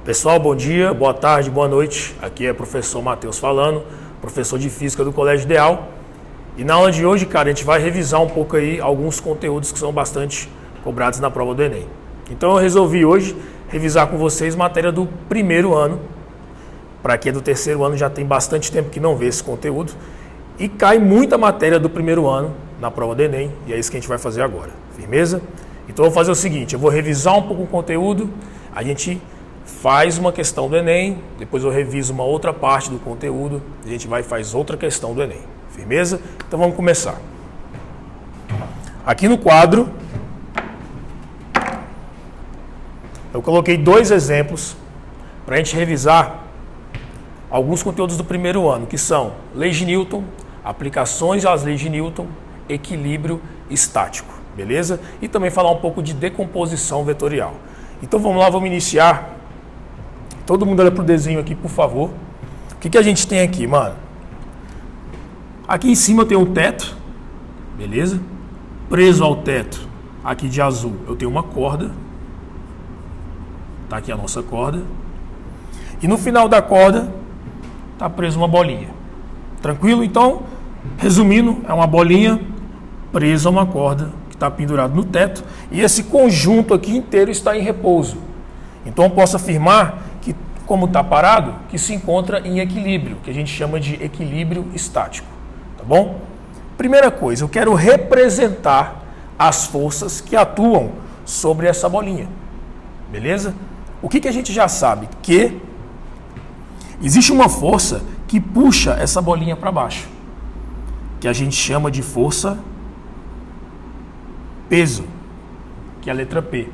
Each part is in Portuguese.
Pessoal, bom dia, boa tarde, boa noite. Aqui é o professor Matheus falando, professor de Física do Colégio Ideal. E na aula de hoje, cara, a gente vai revisar um pouco aí alguns conteúdos que são bastante cobrados na prova do Enem. Então eu resolvi hoje revisar com vocês matéria do primeiro ano. Para quem é do terceiro ano já tem bastante tempo que não vê esse conteúdo. E cai muita matéria do primeiro ano na prova do Enem, e é isso que a gente vai fazer agora. Firmeza? Então eu vou fazer o seguinte, eu vou revisar um pouco o conteúdo, a gente faz uma questão do Enem, depois eu reviso uma outra parte do conteúdo, a gente vai e faz outra questão do Enem. Firmeza? Então vamos começar. Aqui no quadro, eu coloquei dois exemplos para a gente revisar alguns conteúdos do primeiro ano, que são leis de Newton, aplicações às leis de Newton, equilíbrio estático, beleza? E também falar um pouco de decomposição vetorial. Então vamos lá, vamos iniciar. Todo mundo olha para o desenho aqui, por favor. O que a gente tem aqui, mano? Aqui em cima tem um teto, beleza? Preso ao teto, aqui de azul, eu tenho uma corda. Tá aqui a nossa corda. E no final da corda, tá preso uma bolinha. Tranquilo? Então, resumindo, é uma bolinha presa a uma corda que está pendurada no teto. E esse conjunto aqui inteiro está em repouso. Então, eu posso afirmar que, como está parado, que se encontra em equilíbrio, que a gente chama de equilíbrio estático. Tá bom? Primeira coisa, eu quero representar as forças que atuam sobre essa bolinha. Beleza? O que a gente já sabe? Que existe uma força que puxa essa bolinha para baixo, que a gente chama de força peso, que é a letra P.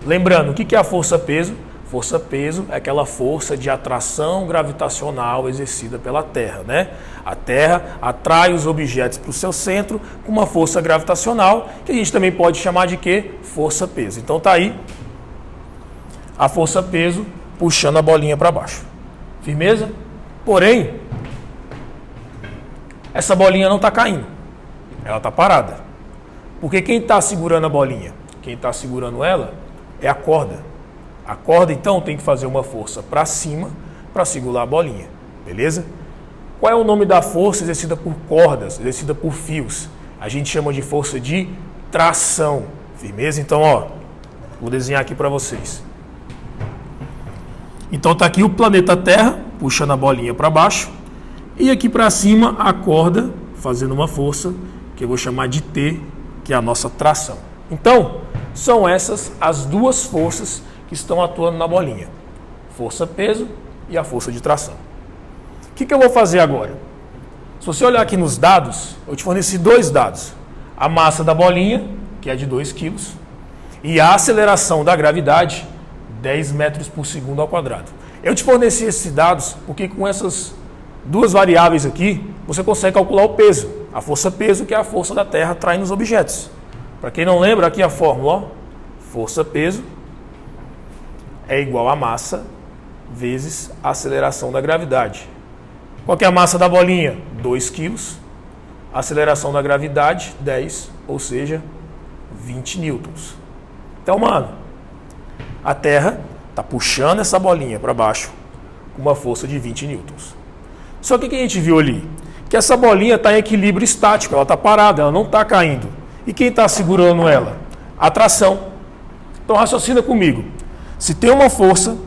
Lembrando, o que é a força peso? Força peso é aquela força de atração gravitacional exercida pela Terra, né? A Terra atrai os objetos para o seu centro com uma força gravitacional, que a gente também pode chamar de quê? Força peso. Então tá aí a força peso puxando a bolinha para baixo. Firmeza? Porém, essa bolinha não está caindo. Ela está parada. Porque quem está segurando a bolinha? Quem está segurando ela é a corda. A corda, então, tem que fazer uma força para cima para segurar a bolinha. Beleza? Qual é o nome da força exercida por cordas, exercida por fios? A gente chama de força de tração. Firmeza? Então, ó, vou desenhar aqui para vocês. Então está aqui o planeta Terra, puxando a bolinha para baixo. E aqui para cima a corda, fazendo uma força, que eu vou chamar de T, que é a nossa tração. Então, são essas as duas forças que estão atuando na bolinha. Força-peso e a força de tração. O que eu vou fazer agora? Se você olhar aqui nos dados, eu te forneci dois dados. A massa da bolinha, que é de 2 kg, e a aceleração da gravidade, 10 metros por segundo ao quadrado. Eu te forneci esses dados porque com essas duas variáveis aqui, você consegue calcular o peso. A força-peso, que é a força da Terra atraindo os objetos. Para quem não lembra, aqui a fórmula, ó, força-peso é igual a massa vezes a aceleração da gravidade. Qual que é a massa da bolinha? 2 kg. A aceleração da gravidade, 10, ou seja, 20 newtons. Então, mano, a Terra está puxando essa bolinha para baixo com uma força de 20 newtons. Só que o que a gente viu ali? Que essa bolinha está em equilíbrio estático, ela está parada, ela não está caindo. E quem está segurando ela? A tração. Então raciocina comigo. Se tem uma força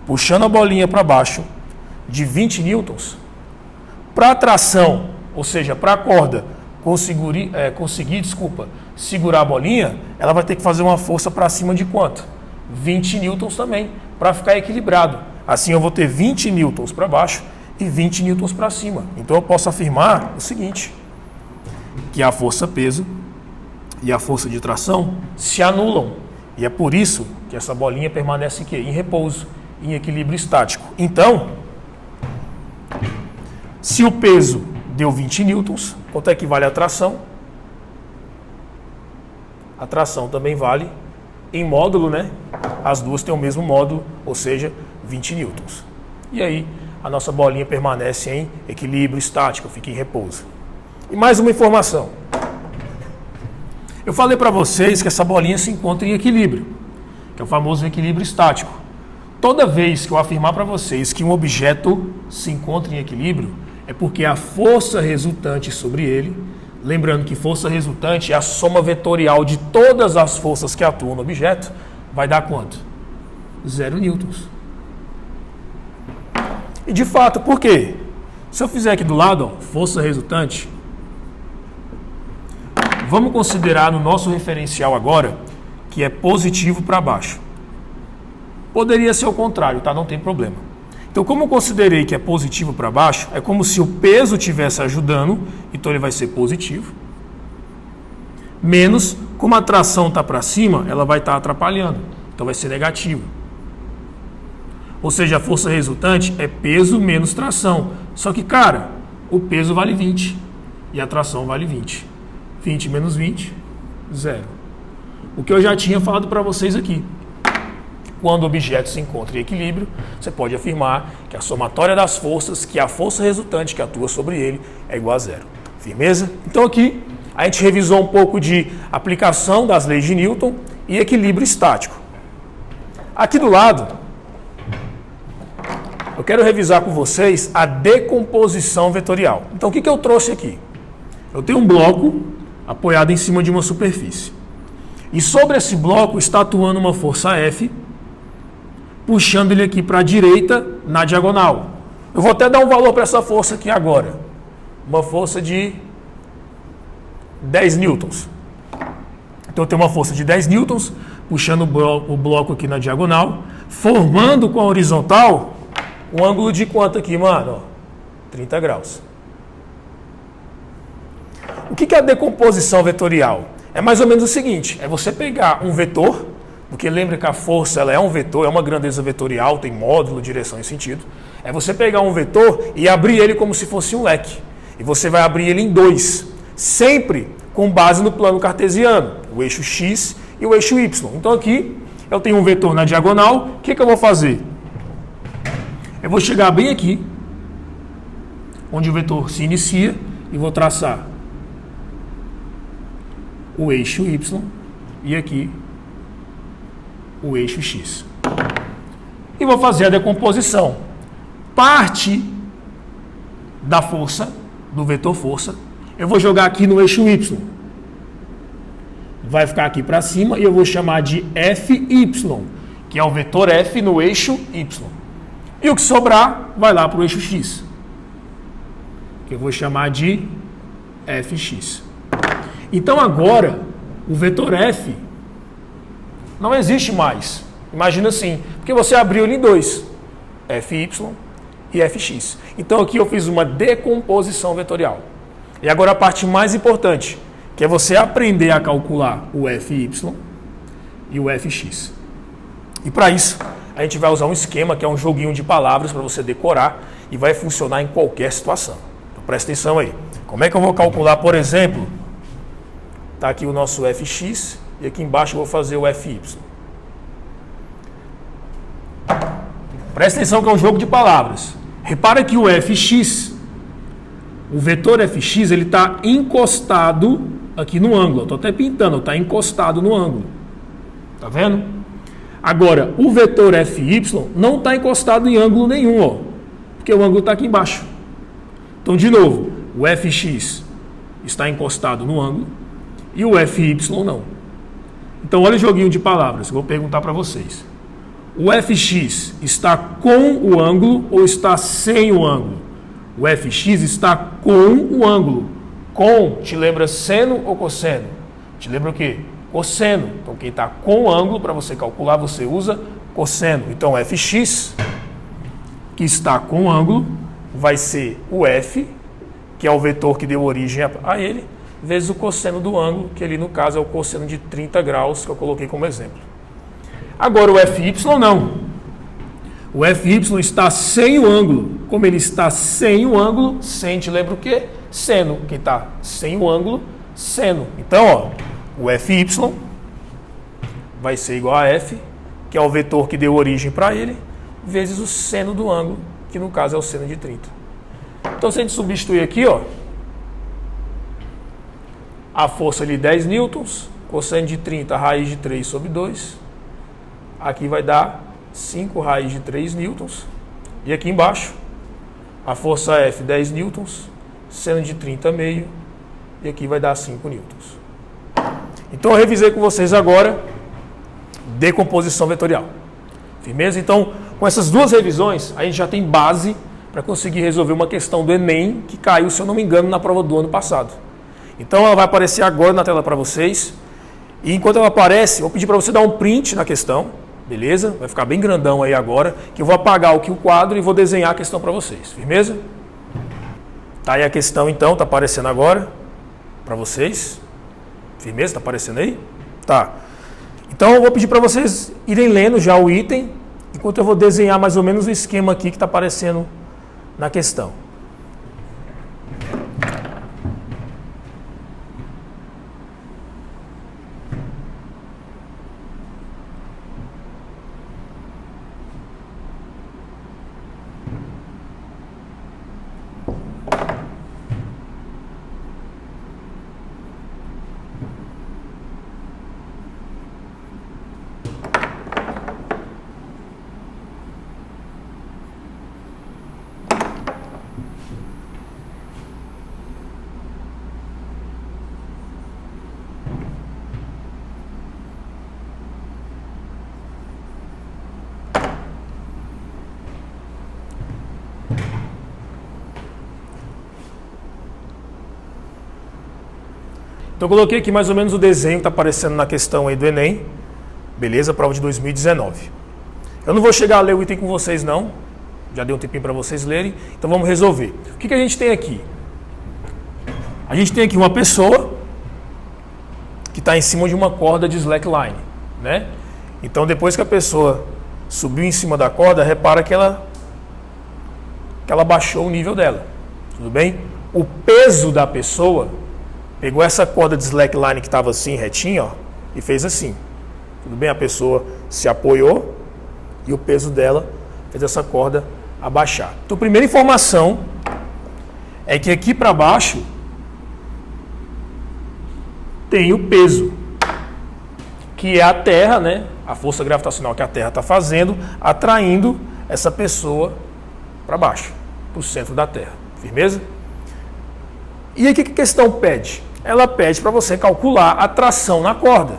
puxando a bolinha para baixo de 20 newtons, para a tração, ou seja, para a corda conseguir segurar a bolinha, ela vai ter que fazer uma força para cima de quanto? 20 newtons também, para ficar equilibrado. Assim eu vou ter 20 newtons para baixo e 20 newtons para cima. Então eu posso afirmar o seguinte, que a força-peso e a força de tração se anulam. E é por isso que essa bolinha permanece aqui, em repouso, em equilíbrio estático. Então, se o peso deu 20 newtons, quanto é que vale a tração? A tração também vale em módulo, né? As duas têm o mesmo módulo, ou seja, 20 newtons. E aí, a nossa bolinha permanece em equilíbrio estático, fica em repouso. E mais uma informação. Eu falei para vocês que essa bolinha se encontra em equilíbrio, que é o famoso equilíbrio estático. Toda vez que eu afirmar para vocês que um objeto se encontra em equilíbrio, é porque a força resultante sobre ele, lembrando que força resultante é a soma vetorial de todas as forças que atuam no objeto, vai dar quanto? 0 newtons. E de fato, por quê? Se eu fizer aqui do lado, ó, força resultante, vamos considerar no nosso referencial agora que é positivo para baixo. Poderia ser o contrário, tá? Não tem problema. Então, como eu considerei que é positivo para baixo, é como se o peso estivesse ajudando, então ele vai ser positivo. Menos, como a tração está para cima, ela vai estar atrapalhando, então vai ser negativo. Ou seja, a força resultante é peso menos tração. Só que, cara, o peso vale 20 e a tração vale 20. 20 menos 20, 0. O que eu já tinha falado para vocês aqui. Quando o objeto se encontra em equilíbrio, você pode afirmar que a somatória das forças, que é a força resultante que atua sobre ele, é igual a 0. Firmeza? Então aqui a gente revisou um pouco de aplicação das leis de Newton e equilíbrio estático. Aqui do lado, eu quero revisar com vocês a decomposição vetorial. Então o que eu trouxe aqui? Eu tenho um bloco apoiado em cima de uma superfície. E sobre esse bloco está atuando uma força F, puxando ele aqui para a direita na diagonal. Eu vou até dar um valor para essa força aqui agora. Uma força de 10 newtons. Então eu tenho uma força de 10 newtons, puxando o bloco aqui na diagonal, formando com a horizontal um ângulo de quanto aqui, mano? 30 graus. O que é a decomposição vetorial? É mais ou menos o seguinte, é você pegar um vetor, porque lembra que a força ela é um vetor, é uma grandeza vetorial, tem módulo, direção e sentido. É você pegar um vetor e abrir ele como se fosse um leque. E você vai abrir ele em dois, sempre com base no plano cartesiano, o eixo x e o eixo y. Então aqui eu tenho um vetor na diagonal, o que eu vou fazer? Eu vou chegar bem aqui, onde o vetor se inicia, e vou traçar o eixo y e aqui o eixo x. E vou fazer a decomposição. Parte da força, do vetor força, eu vou jogar aqui no eixo y. Vai ficar aqui para cima e eu vou chamar de Fy, que é o vetor F no eixo y. E o que sobrar vai lá para o eixo x, que eu vou chamar de Fx. Então agora, o vetor F não existe mais. Imagina assim, porque você abriu ele em dois, Fy e Fx. Então aqui eu fiz uma decomposição vetorial. E agora a parte mais importante, que é você aprender a calcular o Fy e o Fx. E para isso, a gente vai usar um esquema que é um joguinho de palavras para você decorar e vai funcionar em qualquer situação. Então presta atenção aí. Como é que eu vou calcular, por exemplo, está aqui o nosso Fx e aqui embaixo eu vou fazer o Fy. Presta atenção que é um jogo de palavras. Repara que o Fx, o vetor Fx, ele está encostado aqui no ângulo. Estou até pintando, está encostado no ângulo. Tá vendo? Agora, o vetor Fy não está encostado em ângulo nenhum, ó, porque o ângulo está aqui embaixo. Então, de novo, o Fx está encostado no ângulo e o Fy não. Então, olha o joguinho de palavras. Vou perguntar para vocês. O Fx está com o ângulo ou está sem o ângulo? O Fx está com o ângulo. Com, te lembra seno ou cosseno? Te lembra o quê? Cosseno. Então, quem está com o ângulo, para você calcular, você usa cosseno. Então, Fx, que está com o ângulo, vai ser o F, que é o vetor que deu origem a ele, vezes o cosseno do ângulo, que ali no caso é o cosseno de 30 graus, que eu coloquei como exemplo. Agora, o Fy não. O Fy está sem o ângulo. Como ele está sem o ângulo, sem, te lembra o quê? Seno. Quem está sem o ângulo, seno. Então, ó, o Fy vai ser igual a F, que é o vetor que deu origem para ele, vezes o seno do ângulo, que no caso é o seno de 30. Então, se a gente substituir aqui, ó, a força ali 10 newtons, cosseno de 30, raiz de 3 sobre 2, aqui vai dar 5 raiz de 3 newtons. E aqui embaixo, a força F, 10 newtons, seno de 30,5, e aqui vai dar 5 newtons. Então eu revisei com vocês agora decomposição vetorial. Firmeza? Então, com essas duas revisões, a gente já tem base para conseguir resolver uma questão do Enem que caiu, se eu não me engano, na prova do ano passado. Então ela vai aparecer agora na tela para vocês. E enquanto ela aparece, vou pedir para você dar um print na questão, beleza? Vai ficar bem grandão aí agora, que eu vou apagar aqui o quadro e vou desenhar a questão para vocês. Firmeza? Tá aí a questão então, tá aparecendo agora para vocês. Firmeza? Tá aparecendo aí? Tá. Então eu vou pedir para vocês irem lendo já o item, enquanto eu vou desenhar mais ou menos o esquema aqui que está aparecendo na questão. Então eu coloquei aqui mais ou menos o desenho que está aparecendo na questão aí do Enem. Beleza? Prova de 2019. Eu não vou chegar a ler o item com vocês não. Já dei um tempinho para vocês lerem. Então vamos resolver. O que a gente tem aqui? A gente tem aqui uma pessoa que está em cima de uma corda de slackline, né? Então depois que a pessoa subiu em cima da corda, repara que ela baixou o nível dela. Tudo bem? O peso da pessoa pegou essa corda de slackline que estava assim, retinha, ó, e fez assim. Tudo bem? A pessoa se apoiou e o peso dela fez essa corda abaixar. Então, a primeira informação é que aqui para baixo tem o peso, que é a Terra, né? A força gravitacional que a Terra está fazendo, atraindo essa pessoa para baixo, para o centro da Terra. Firmeza? E aí o que a questão pede? Ela pede para você calcular a tração na corda.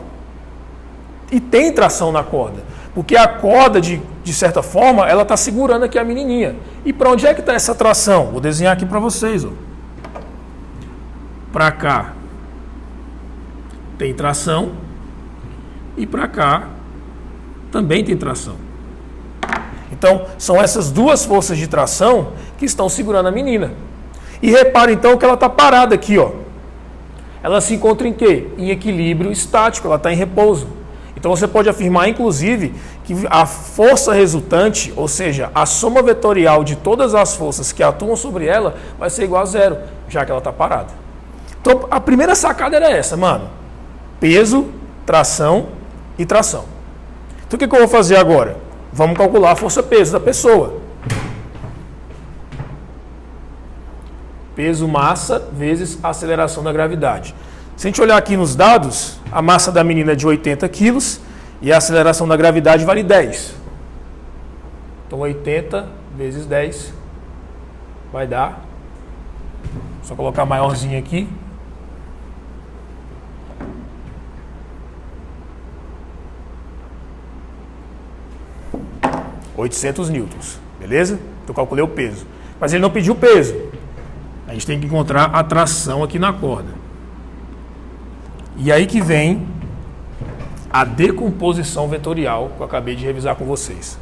E tem tração na corda. Porque a corda, de certa forma, ela está segurando aqui a menininha. E para onde é que está essa tração? Vou desenhar aqui para vocês. Para cá tem tração. E para cá também tem tração. Então, são essas duas forças de tração que estão segurando a menina. E repare então que ela está parada aqui, ó. Ela se encontra em quê? Em equilíbrio estático, ela está em repouso. Então você pode afirmar, inclusive, que a força resultante, ou seja, a soma vetorial de todas as forças que atuam sobre ela, vai ser igual a zero, já que ela está parada. Então a primeira sacada era essa, mano. Peso, tração e tração. Então o que eu vou fazer agora? Vamos calcular a força-peso da pessoa. Peso, massa, vezes a aceleração da gravidade. Se a gente olhar aqui nos dados, a massa da menina é de 80 quilos e a aceleração da gravidade vale 10. Então 80 vezes 10 vai dar, só colocar maiorzinho aqui, 800 newtons, beleza? Então eu calculei o peso. Mas ele não pediu o peso. A gente tem que encontrar a tração aqui na corda. E aí que vem a decomposição vetorial que eu acabei de revisar com vocês.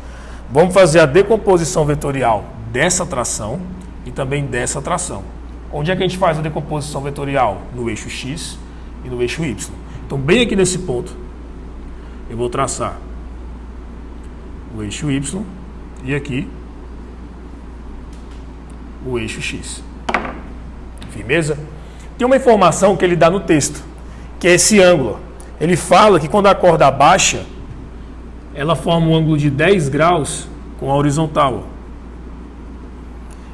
Vamos fazer a decomposição vetorial dessa tração e também dessa tração. Onde é que a gente faz a decomposição vetorial? No eixo X e no eixo Y. Então, bem aqui nesse ponto, eu vou traçar o eixo Y e aqui o eixo X. Firmeza? Tem uma informação que ele dá no texto, que é esse ângulo. Ele fala que quando a corda abaixa, ela forma um ângulo de 10 graus com a horizontal.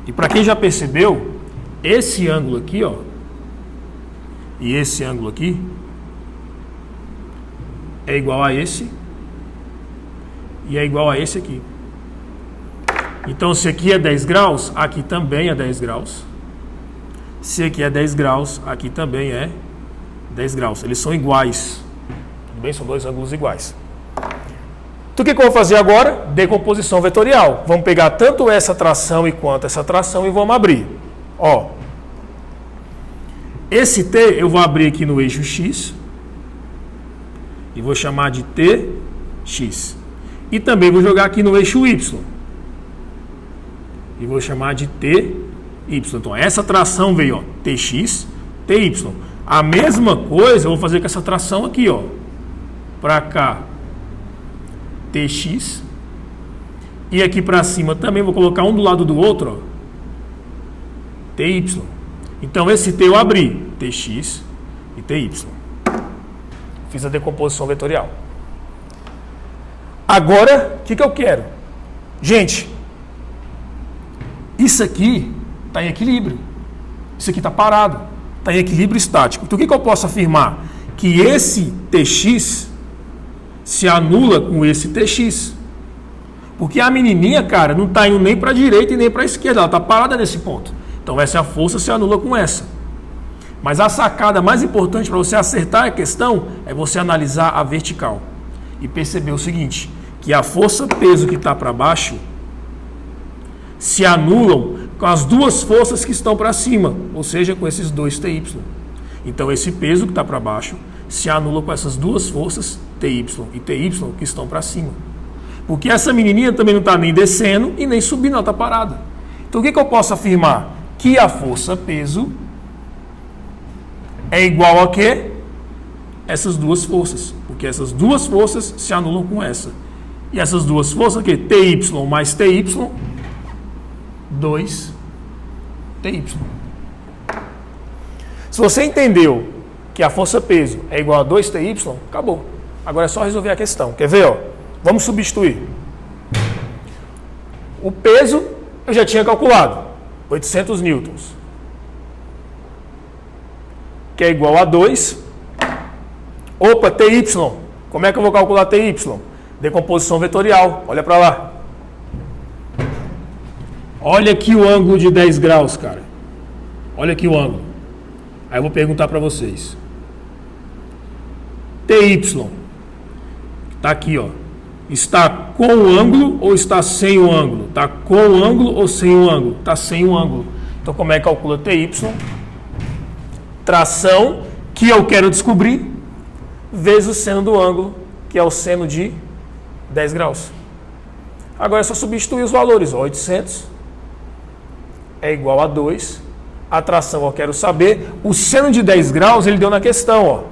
E para quem já percebeu, esse ângulo aqui, ó, e esse ângulo aqui é igual a esse e é igual a esse aqui. Então, se aqui é 10 graus, aqui também é 10 graus. Se aqui é 10 graus, aqui também é 10 graus. Eles são iguais. Tudo bem? São dois ângulos iguais. Então, o que eu vou fazer agora? Decomposição vetorial. Vamos pegar tanto essa tração quanto essa tração e vamos abrir. Ó, esse T eu vou abrir aqui no eixo X e vou chamar de TX. E também vou jogar aqui no eixo Y e vou chamar de TY. Então, essa tração veio, ó, TX, TY. A mesma coisa eu vou fazer com essa tração aqui, ó, para cá, TX, e aqui para cima também vou colocar um do lado do outro, ó, TY. Então, esse T eu abri, TX e TY. Fiz a decomposição vetorial. Agora, o que eu quero? Gente, isso aqui está em equilíbrio. Isso aqui está parado. Está em equilíbrio estático. Então, o que eu posso afirmar? Que esse TX se anula com esse TX. Porque a menininha, cara, não está indo nem para a direita e nem para a esquerda. Ela está parada nesse ponto. Então, essa força se anula com essa. Mas a sacada mais importante para você acertar a questão é você analisar a vertical. E perceber o seguinte, que a força-peso que está para baixo se anulam com as duas forças que estão para cima, ou seja, com esses dois TY. Então, esse peso que está para baixo se anula com essas duas forças, TY e TY, que estão para cima. Porque essa menininha também não está nem descendo e nem subindo, ela está parada. Então, o que eu posso afirmar? Que a força-peso é igual a quê? Essas duas forças. Porque essas duas forças se anulam com essa. E essas duas forças aqui, TY mais TY, 2TY. Se você entendeu que a força-peso é igual a 2TY, acabou. Agora é só resolver a questão. Quer ver? Ó? Vamos substituir. O peso eu já tinha calculado. 800 newtons. Que é igual a 2. Opa, TY. Como é que eu vou calcular TY? Decomposição vetorial. Olha para lá. Olha aqui o ângulo de 10 graus, cara. Olha aqui o ângulo. Aí eu vou perguntar para vocês. TY. Está aqui, ó. Está com o ângulo ou está sem o ângulo? Está com o ângulo ou sem o ângulo? Está sem o ângulo. Então, como é que calcula TY? Tração, que eu quero descobrir, vezes o seno do ângulo, que é o seno de 10 graus. Agora é só substituir os valores. 800 é igual a 2. A tração eu quero saber. O seno de 10 graus ele deu na questão. Ó.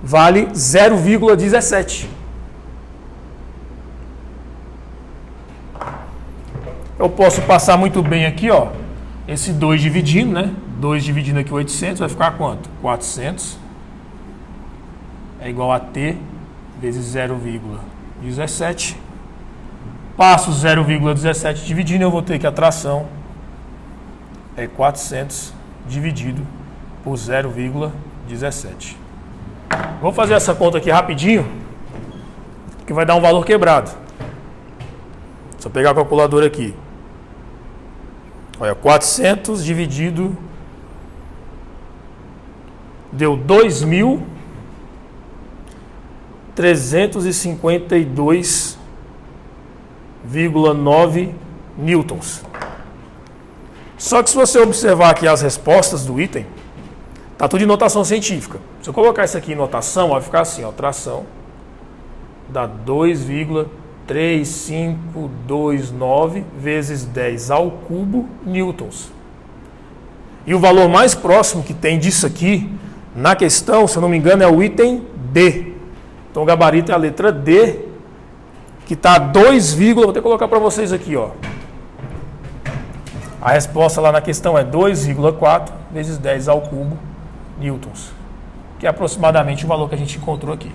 Vale 0,17. Eu posso passar muito bem aqui, ó, esse 2 dividindo, né? 2 dividindo aqui 800 vai ficar quanto? 400 é igual a T vezes 0,17. Passo 0,17 dividindo, eu vou ter que a tração é 400 dividido por 0,17. Vou fazer essa conta aqui rapidinho, que vai dar um valor quebrado. Só pegar a calculadora aqui. Olha, 400 dividido deu 2.352,9 newtons. Só que se você observar aqui as respostas do item, tá tudo em notação científica. Se eu colocar isso aqui em notação, vai ficar assim, ó, tração dá 2,3529 vezes 10 ao cubo newtons. E o valor mais próximo que tem disso aqui na questão, se eu não me engano, é o item D. Então o gabarito é a letra D, que está 2, vou até colocar para vocês aqui, ó. A resposta lá na questão é 2,4 vezes 10 ao cubo newtons, que é aproximadamente o valor que a gente encontrou aqui.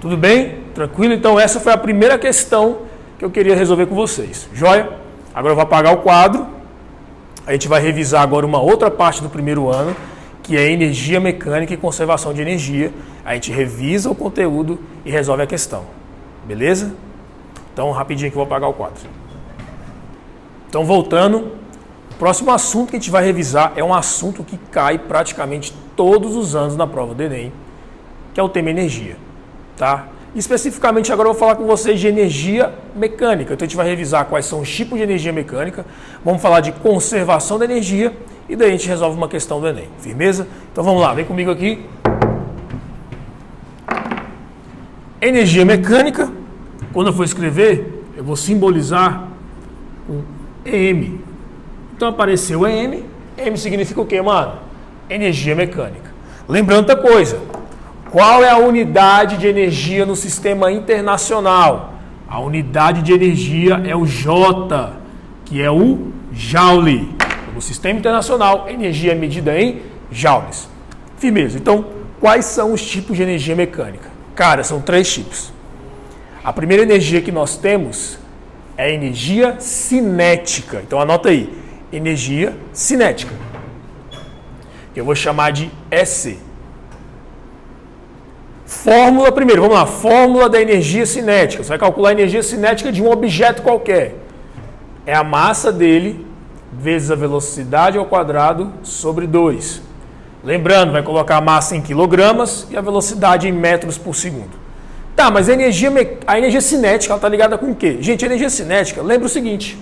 Tudo bem? Tranquilo? Então essa foi a primeira questão que eu queria resolver com vocês. Joia? Agora eu vou apagar o quadro. A gente vai revisar agora uma outra parte do primeiro ano, que é energia mecânica e conservação de energia. A gente revisa o conteúdo e resolve a questão. Beleza? Então, rapidinho que eu vou apagar o quadro. Então, voltando, o próximo assunto que a gente vai revisar é um assunto que cai praticamente todos os anos na prova do Enem, que é o tema energia, tá? Especificamente agora eu vou falar com vocês de energia mecânica. Então a gente vai revisar quais são os tipos de energia mecânica, vamos falar de conservação da energia e daí a gente resolve uma questão do Enem. Firmeza? Então vamos lá, vem comigo aqui. Energia mecânica, quando eu for escrever, eu vou simbolizar com EM. Então apareceu EM, EM significa o quê, mano? Energia mecânica. Lembrando outra coisa, qual é a unidade de energia no sistema internacional? A unidade de energia é o J, que é o Joule. No sistema internacional, energia é medida em joules. Firmeza. Então, quais são os tipos de energia mecânica? Cara, são 3 tipos. A primeira energia que nós temos é a energia cinética. Então, anota aí. Energia cinética. Que eu vou chamar de EC. Fórmula, primeiro, vamos lá. Fórmula da energia cinética. Você vai calcular a energia cinética de um objeto qualquer. É a massa dele vezes a velocidade ao quadrado sobre 2. Lembrando, vai colocar a massa em quilogramas e a velocidade em metros por segundo. Tá, mas a energia cinética está ligada com o quê? Gente, a energia cinética, lembra o seguinte.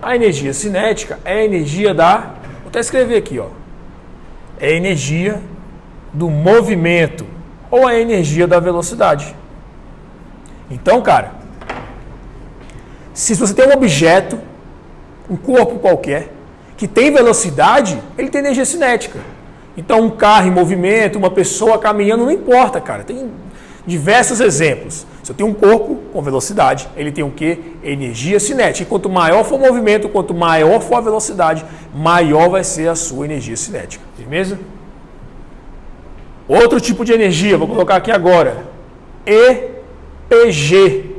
A energia cinética é a energia da... Vou até escrever aqui, ó. É a energia do movimento ou a energia da velocidade. Então, cara, se você tem um objeto, um corpo qualquer, que tem velocidade, ele tem energia cinética. Então, um carro em movimento, uma pessoa caminhando, não importa, cara. Tem diversos exemplos. Se eu tenho um corpo com velocidade, ele tem o quê? Energia cinética. E quanto maior for o movimento, quanto maior for a velocidade, maior vai ser a sua energia cinética. Firmeza? Outro tipo de energia, vou colocar aqui agora. EPG.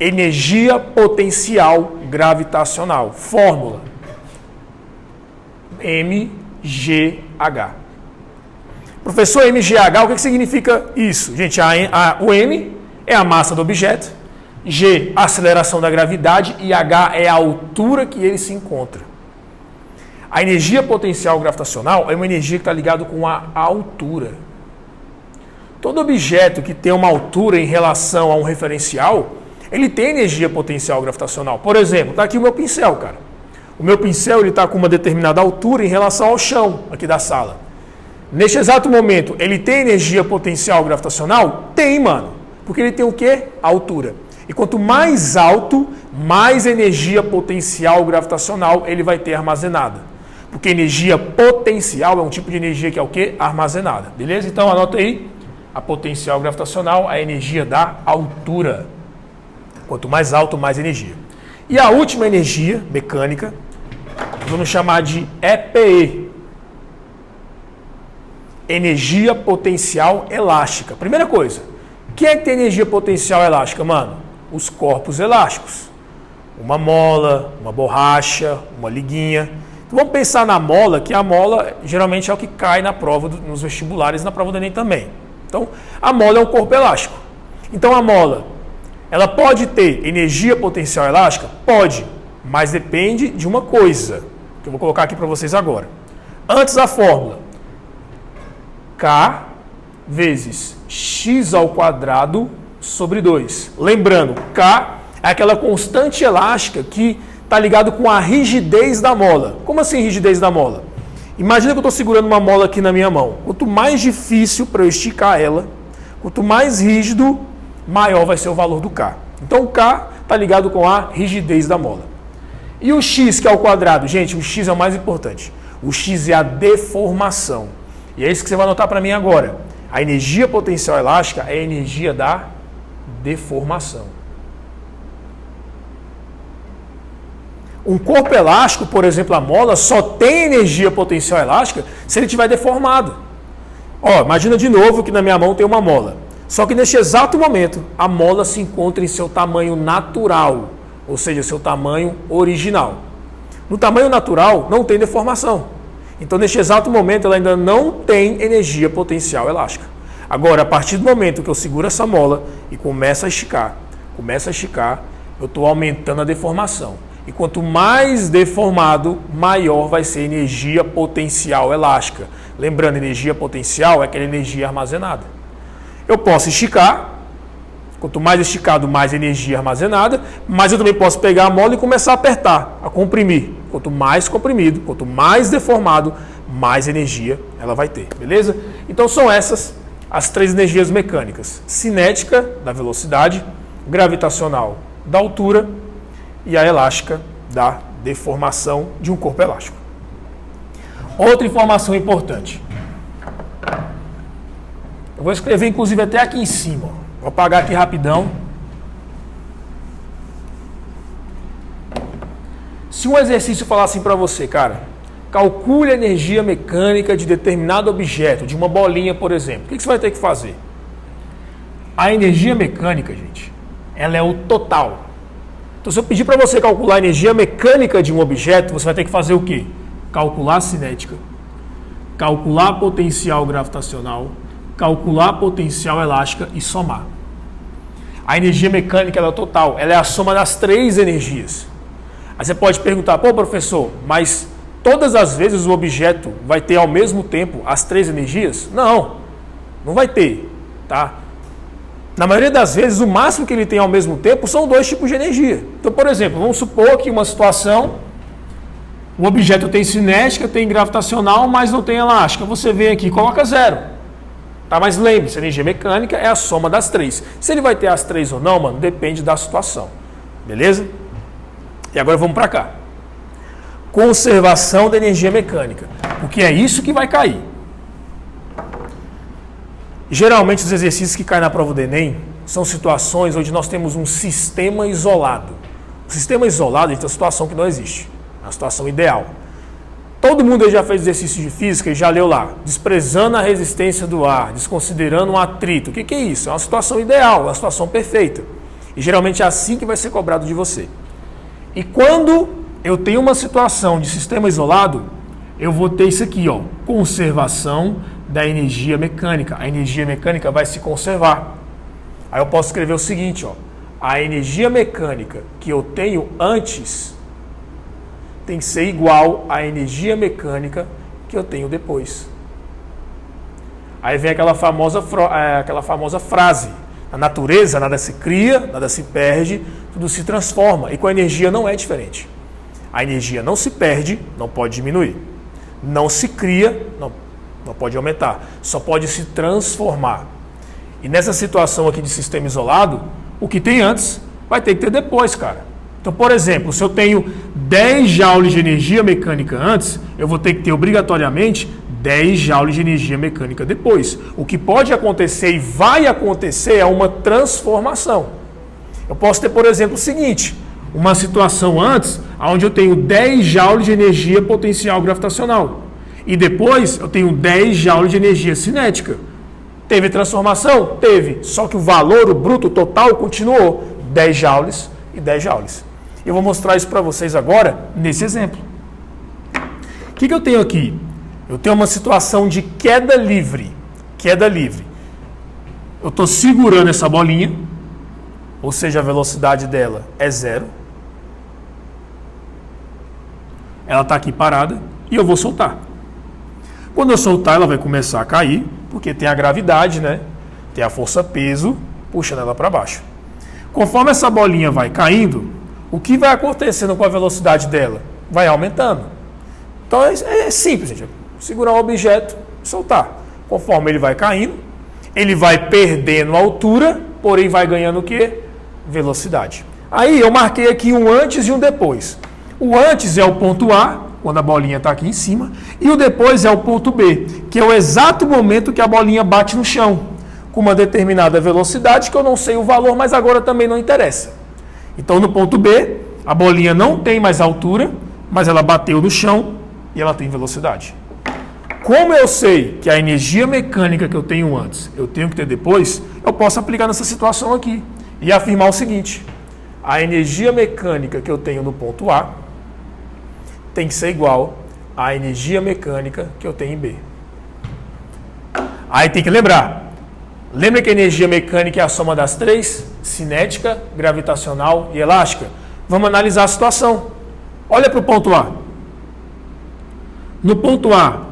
Energia potencial gravitacional. Fórmula. MGH. Professor, MGH, o que significa isso? Gente, o M é a massa do objeto, G, a aceleração da gravidade e H é a altura que ele se encontra. A energia potencial gravitacional é uma energia que está ligada com a altura. Todo objeto que tem uma altura em relação a um referencial, ele tem energia potencial gravitacional. Por exemplo, está aqui o meu pincel, cara. O meu pincel está com uma determinada altura em relação ao chão aqui da sala. Neste exato momento, ele tem energia potencial gravitacional? Tem, mano. Porque ele tem o quê? Altura. E quanto mais alto, mais energia potencial gravitacional ele vai ter armazenada. Porque energia potencial é um tipo de energia que é o quê? Armazenada. Beleza? Então anota aí. A potencial gravitacional, a energia da altura. Quanto mais alto, mais energia. E a última energia mecânica, vamos chamar de EPE. Energia potencial elástica. Primeira coisa, quem é que tem energia potencial elástica, mano? Os corpos elásticos. Uma mola, uma borracha, uma liguinha. Então vamos pensar na mola, que a mola geralmente é o que cai na prova, nos vestibulares, na prova do Enem também. Então, a mola é um corpo elástico. Então, a mola, ela pode ter energia potencial elástica? Pode, mas depende de uma coisa, que eu vou colocar aqui para vocês agora. Antes da fórmula, K vezes x ao quadrado sobre 2. Lembrando, K é aquela constante elástica que está ligado com a rigidez da mola. Como assim rigidez da mola? Imagina que eu estou segurando uma mola aqui na minha mão. Quanto mais difícil para eu esticar ela, quanto mais rígido, maior vai ser o valor do K. Então o K está ligado com a rigidez da mola. E o x, que é o quadrado? Gente, o x é o mais importante. O x é a deformação. E é isso que você vai anotar para mim agora. A energia potencial elástica é a energia da deformação. Um corpo elástico, por exemplo, a mola, só tem energia potencial elástica se ele estiver deformado. Ó, imagina de novo que na minha mão tem uma mola. Só que neste exato momento, a mola se encontra em seu tamanho natural, ou seja, seu tamanho original. No tamanho natural, não tem deformação. Então, neste exato momento, ela ainda não tem energia potencial elástica. Agora, a partir do momento que eu seguro essa mola e começo a esticar, eu estou aumentando a deformação. E quanto mais deformado, maior vai ser a energia potencial elástica. Lembrando, energia potencial é aquela energia armazenada. Eu posso esticar, quanto mais esticado, mais energia armazenada, mas eu também posso pegar a mola e começar a apertar, a comprimir. Quanto mais comprimido, quanto mais deformado, mais energia ela vai ter, beleza? Então são essas as três energias mecânicas: cinética, da velocidade, gravitacional, da altura, e a elástica, da deformação de um corpo elástico. Outra informação importante. Eu vou escrever, inclusive, até aqui em cima. Vou apagar aqui rapidão. Se um exercício falar assim para você, cara, calcule a energia mecânica de determinado objeto, de uma bolinha, por exemplo. O que você vai ter que fazer? A energia mecânica, gente, ela é o total. Então, se eu pedir para você calcular a energia mecânica de um objeto, você vai ter que fazer o quê? Calcular a cinética, calcular a potencial gravitacional, calcular a potencial elástica e somar. A energia mecânica ela é total, ela é a soma das três energias. Aí você pode perguntar, pô professor, mas todas as vezes o objeto vai ter ao mesmo tempo as três energias? Não, não vai ter, tá? Na maioria das vezes, o máximo que ele tem ao mesmo tempo são dois tipos de energia. Então, por exemplo, vamos supor que uma situação, o objeto tem cinética, tem gravitacional, mas não tem elástica. Você vem aqui e coloca zero. Tá? Mas lembre-se, a energia mecânica é a soma das três. Se ele vai ter as três ou não, mano, depende da situação. Beleza? E agora vamos para cá. Conservação da energia mecânica. Porque é isso que vai cair. Geralmente, os exercícios que caem na prova do Enem são situações onde nós temos um sistema isolado. O sistema isolado é uma situação que não existe. É uma situação ideal. Todo mundo aí já fez exercício de física e já leu lá. Desprezando a resistência do ar, desconsiderando um atrito. O que é isso? É uma situação ideal, é uma situação perfeita. E geralmente é assim que vai ser cobrado de você. E quando eu tenho uma situação de sistema isolado, eu vou ter isso aqui, ó, conservação da energia mecânica. A energia mecânica vai se conservar. Aí eu posso escrever o seguinte, ó, a energia mecânica que eu tenho antes tem que ser igual à energia mecânica que eu tenho depois. Aí vem aquela famosa frase, na natureza nada se cria, nada se perde, tudo se transforma. E com a energia não é diferente. A energia não se perde, não pode diminuir. Não se cria, não pode aumentar, só pode se transformar. E nessa situação aqui de sistema isolado, o que tem antes vai ter que ter depois, cara. Então, por exemplo, se eu tenho 10 joules de energia mecânica antes, eu vou ter que ter obrigatoriamente 10 joules de energia mecânica depois. O que pode acontecer e vai acontecer é uma transformação. Eu posso ter, por exemplo, o seguinte, uma situação antes, onde eu tenho 10 joules de energia potencial gravitacional. E depois eu tenho 10 joules de energia cinética. Teve transformação? Teve. Só que o valor, o bruto, o total, continuou. 10 joules e 10 joules. Eu vou mostrar isso para vocês agora, nesse exemplo. O que eu tenho aqui? Eu tenho uma situação de queda livre. Queda livre. Eu estou segurando essa bolinha, ou seja, a velocidade dela é zero. Ela está aqui parada e eu vou soltar. Quando eu soltar, ela vai começar a cair, porque tem a gravidade, né? Tem a força-peso puxando ela para baixo. Conforme essa bolinha vai caindo, o que vai acontecendo com a velocidade dela? Vai aumentando. Então é simples, gente. Segurar o objeto e soltar. Conforme ele vai caindo, ele vai perdendo altura, porém vai ganhando o quê? Velocidade. Aí eu marquei aqui um antes e um depois. O antes é o ponto A, quando a bolinha está aqui em cima, e o depois é o ponto B, que é o exato momento que a bolinha bate no chão, com uma determinada velocidade, que eu não sei o valor, mas agora também não interessa. Então, no ponto B, a bolinha não tem mais altura, mas ela bateu no chão e ela tem velocidade. Como eu sei que a energia mecânica que eu tenho antes, eu tenho que ter depois, eu posso aplicar nessa situação aqui e afirmar o seguinte: a energia mecânica que eu tenho no ponto A tem que ser igual à energia mecânica que eu tenho em B. Aí tem que lembrar, Lembra que a energia mecânica é a soma das três? Cinética, gravitacional e elástica. Vamos analisar a situação. Olha para o ponto A. No ponto A,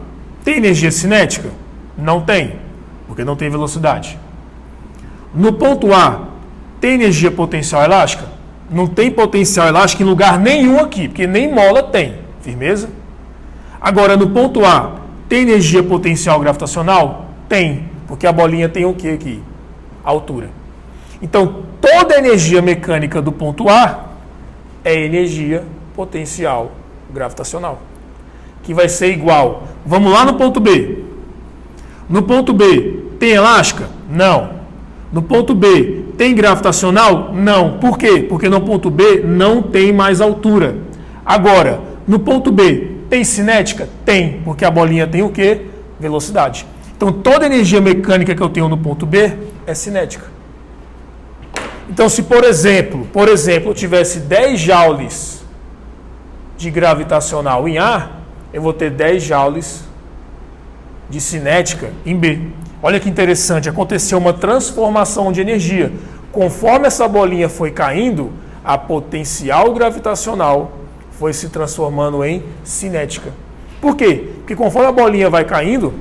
tem energia cinética? Não tem, porque não tem velocidade. No ponto A, tem energia potencial elástica? Não tem potencial elástico em lugar nenhum aqui, porque nem mola tem. Firmeza? Agora, no ponto A, tem energia potencial gravitacional? Tem, porque a bolinha tem o que aqui? Altura. Então, toda a energia mecânica do ponto A é energia potencial gravitacional, que vai ser igual. Vamos lá no ponto B. No ponto B, tem elástica? Não. No ponto B, tem gravitacional? Não. Por quê? Porque no ponto B não tem mais altura. Agora, no ponto B, tem cinética? Tem, porque a bolinha tem o quê? Velocidade. Então, toda energia mecânica que eu tenho no ponto B é cinética. Então, se por exemplo, eu tivesse 10 joules de gravitacional em A, eu vou ter 10 joules de cinética em B. Olha que interessante, aconteceu uma transformação de energia. Conforme essa bolinha foi caindo, a potencial gravitacional foi se transformando em cinética. Por quê? Porque conforme a bolinha vai caindo,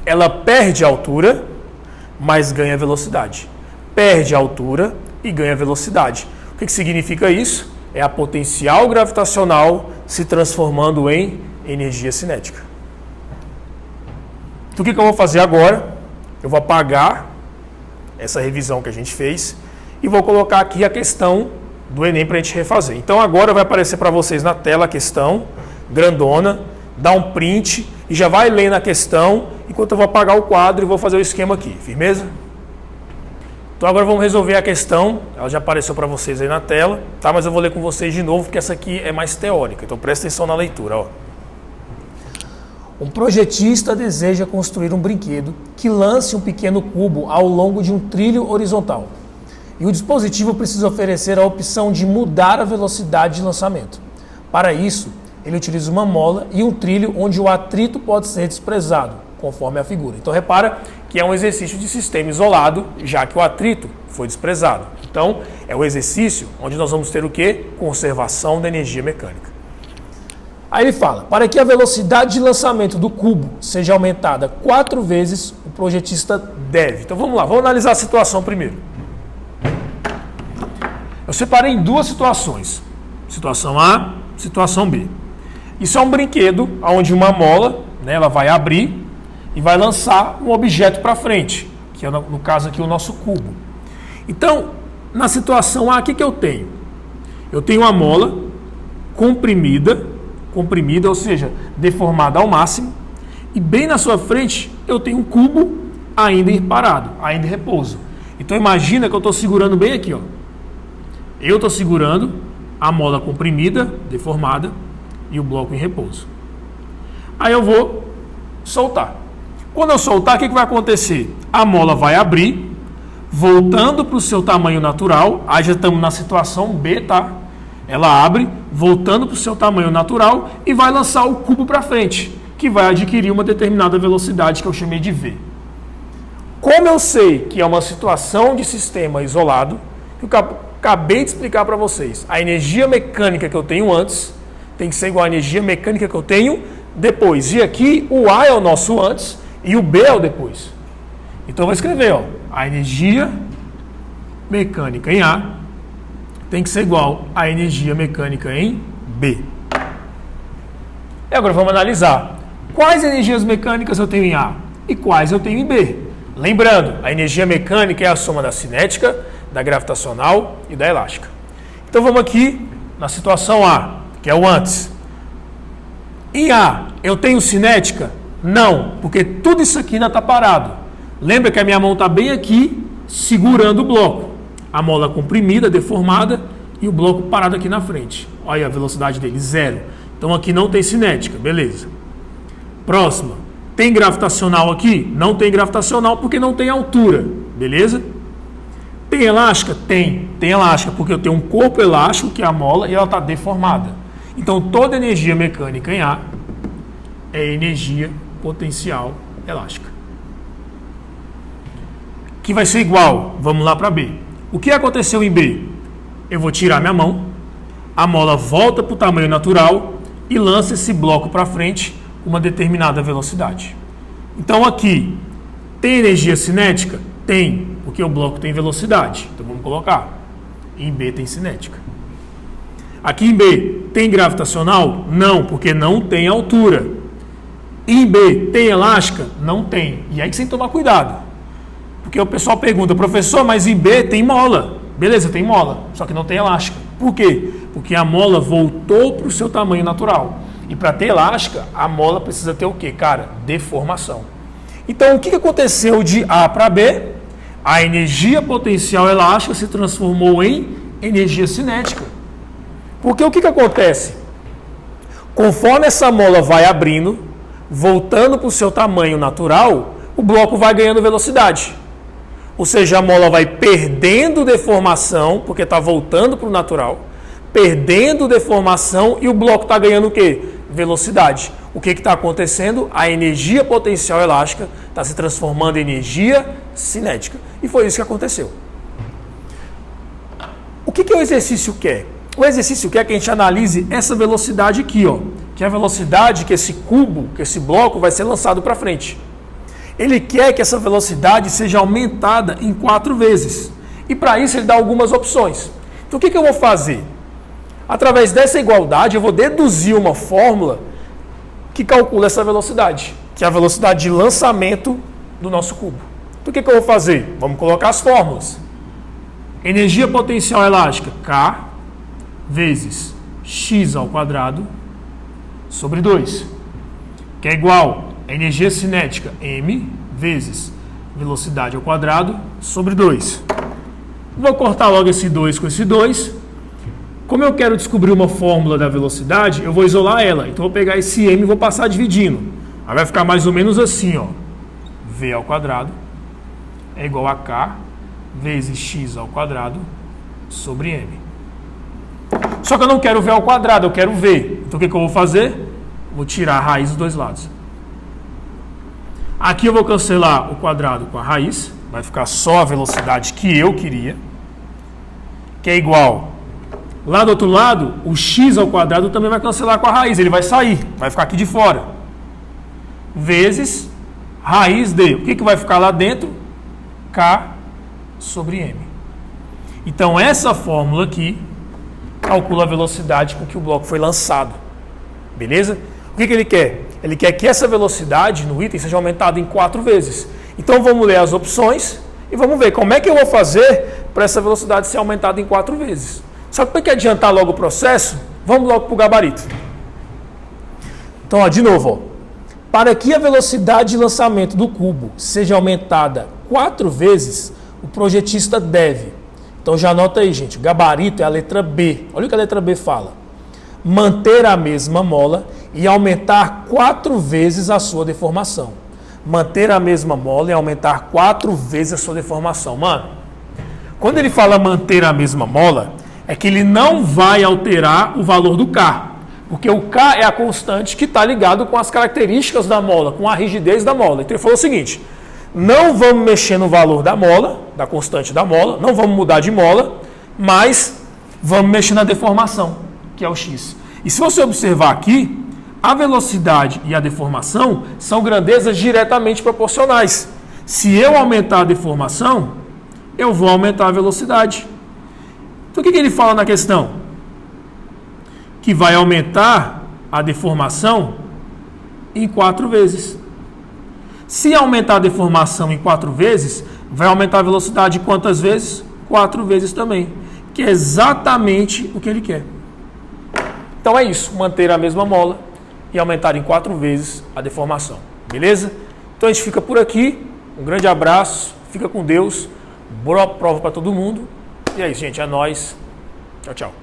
ela perde altura, mas ganha velocidade. Perde altura e ganha velocidade. O que significa isso? É a potencial gravitacional se transformando em energia cinética. Então, o que eu vou fazer agora? Eu vou apagar essa revisão que a gente fez e vou colocar aqui a questão do Enem para a gente refazer. Então, agora vai aparecer para vocês na tela a questão, grandona, dá um print e já vai lendo a questão, enquanto eu vou apagar o quadro e vou fazer o esquema aqui. Firmeza? Então, agora vamos resolver a questão. Ela já apareceu para vocês aí na tela, tá? Mas eu vou ler com vocês de novo, porque essa aqui é mais teórica. Então, presta atenção na leitura, ó. Um projetista deseja construir um brinquedo que lance um pequeno cubo ao longo de um trilho horizontal. E o dispositivo precisa oferecer a opção de mudar a velocidade de lançamento. Para isso, ele utiliza uma mola e um trilho onde o atrito pode ser desprezado, conforme a figura. Então, repara que é um exercício de sistema isolado, já que o atrito foi desprezado. Então, é o exercício onde nós vamos ter o quê? Conservação da energia mecânica. Aí ele fala, para que a velocidade de lançamento do cubo seja aumentada 4 vezes, o projetista deve. Então vamos lá, vamos analisar a situação primeiro. Eu separei em duas situações. Situação A, situação B. Isso é um brinquedo onde uma mola, né, ela vai abrir e vai lançar um objeto para frente, que é no caso aqui o nosso cubo. Então, na situação A, o que eu tenho? Eu tenho uma mola comprimida, ou seja, deformada ao máximo, e bem na sua frente eu tenho um cubo ainda parado, ainda em repouso. Então imagina que eu estou segurando bem aqui, ó. Eu estou segurando a mola comprimida, deformada, e o bloco em repouso. Aí eu vou soltar. Quando eu soltar, o que vai acontecer? A mola vai abrir, voltando para o seu tamanho natural. Aí já estamos na situação B, tá? Ela abre, voltando para o seu tamanho natural e vai lançar o cubo para frente, que vai adquirir uma determinada velocidade que eu chamei de V. Como eu sei que é uma situação de sistema isolado, que eu acabei de explicar para vocês, a energia mecânica que eu tenho antes tem que ser igual à energia mecânica que eu tenho depois. E aqui o A é o nosso antes e o B é o depois. Então eu vou escrever, ó, a energia mecânica em A tem que ser igual à energia mecânica em B. E agora vamos analisar quais energias mecânicas eu tenho em A e quais eu tenho em B. Lembrando, a energia mecânica é a soma da cinética, da gravitacional e da elástica. Então vamos aqui na situação A, que é o antes. Em A, eu tenho cinética? Não, porque tudo isso aqui ainda está parado. Lembra que a minha mão está bem aqui, segurando o bloco. A mola comprimida, deformada e o bloco parado aqui na frente. Olha a velocidade dele, 0. Então aqui não tem cinética, beleza. Próxima. Tem gravitacional aqui? Não tem gravitacional porque não tem altura, beleza? Tem elástica? Tem elástica porque eu tenho um corpo elástico, que é a mola, e ela está deformada. Então toda energia mecânica em A é energia potencial elástica. que vai ser igual, vamos lá para B. O que aconteceu em B? Eu vou tirar minha mão, a mola volta para o tamanho natural e lança esse bloco para frente com uma determinada velocidade. Então aqui, tem energia cinética? Tem, porque o bloco tem velocidade. Então vamos colocar. Em B tem cinética. Aqui em B, tem gravitacional? Não, porque não tem altura. Em B, tem elástica? Não tem. E aí que você tem que tomar cuidado. Porque o pessoal pergunta, professor, mas em B tem mola. Beleza, tem mola, só que não tem elástica. Por quê? Porque a mola voltou para o seu tamanho natural. E para ter elástica, a mola precisa ter o quê, cara? Deformação. Então, o que aconteceu de A para B? A energia potencial elástica se transformou em energia cinética. Porque o que acontece? Conforme essa mola vai abrindo, voltando para o seu tamanho natural, o bloco vai ganhando velocidade. Ou seja, a mola vai perdendo deformação, porque está voltando para o natural, perdendo deformação e o bloco está ganhando o quê? Velocidade. O que está acontecendo? A energia potencial elástica está se transformando em energia cinética. E foi isso que aconteceu. O que o exercício quer? O exercício quer que a gente analise essa velocidade aqui, ó, que é a velocidade que esse cubo, que esse bloco vai ser lançado para frente. Ele quer que essa velocidade seja aumentada em 4 vezes. E para isso ele dá algumas opções. Então o que eu vou fazer? Através dessa igualdade eu vou deduzir uma fórmula que calcula essa velocidade, que é a velocidade de lançamento do nosso cubo. Então o que eu vou fazer? Vamos colocar as fórmulas. Energia potencial elástica, K vezes x ao quadrado sobre 2, que é igual a energia cinética, m, vezes velocidade ao quadrado sobre 2. Vou cortar logo esse 2 com esse 2. Como eu quero descobrir uma fórmula da velocidade, eu vou isolar ela. Então, eu vou pegar esse m e vou passar dividindo. Aí vai ficar mais ou menos assim, ó. V ao quadrado é igual a k vezes x ao quadrado sobre m. Só que eu não quero v ao quadrado, eu quero v. Então, o que eu vou fazer? Vou tirar a raiz dos dois lados. Aqui eu vou cancelar o quadrado com a raiz. Vai ficar só a velocidade que eu queria. Que é igual... Lá do outro lado, o x ao quadrado também vai cancelar com a raiz. Ele vai sair, vai ficar aqui de fora. Vezes raiz de... O que vai ficar lá dentro? K sobre m. Então, essa fórmula aqui calcula a velocidade com que o bloco foi lançado. Beleza? O que ele quer? Ele quer que essa velocidade no item seja aumentada em 4 vezes. Então, vamos ler as opções e vamos ver como é que eu vou fazer para essa velocidade ser aumentada em 4 vezes. Só que para que adiantar logo o processo, vamos logo para o gabarito. Então, ó, de novo, ó. Para que a velocidade de lançamento do cubo seja aumentada 4 vezes, o projetista deve. Então já anota aí, gente. O gabarito é a letra B. Olha o que a letra B fala. Manter a mesma mola e aumentar 4 vezes a sua deformação. Manter a mesma mola e aumentar 4 vezes a sua deformação. Mano, quando ele fala manter a mesma mola, é que ele não vai alterar o valor do K. Porque o K é a constante que está ligado com as características da mola, com a rigidez da mola. Então ele falou o seguinte, não vamos mexer no valor da mola, da constante da mola, não vamos mudar de mola, mas vamos mexer na deformação, que é o x. E se você observar aqui, a velocidade e a deformação são grandezas diretamente proporcionais. Se eu aumentar a deformação, eu vou aumentar a velocidade. Então o que ele fala na questão? Que vai aumentar a deformação em 4 vezes. Se aumentar a deformação em 4 vezes, vai aumentar a velocidade quantas vezes? 4 vezes também. Que é exatamente o que ele quer. Então é isso, manter a mesma mola e aumentar em 4 vezes a deformação. Beleza? Então a gente fica por aqui. Um grande abraço, fica com Deus. Boa prova para todo mundo. E é isso, gente. É nóis. Tchau, tchau.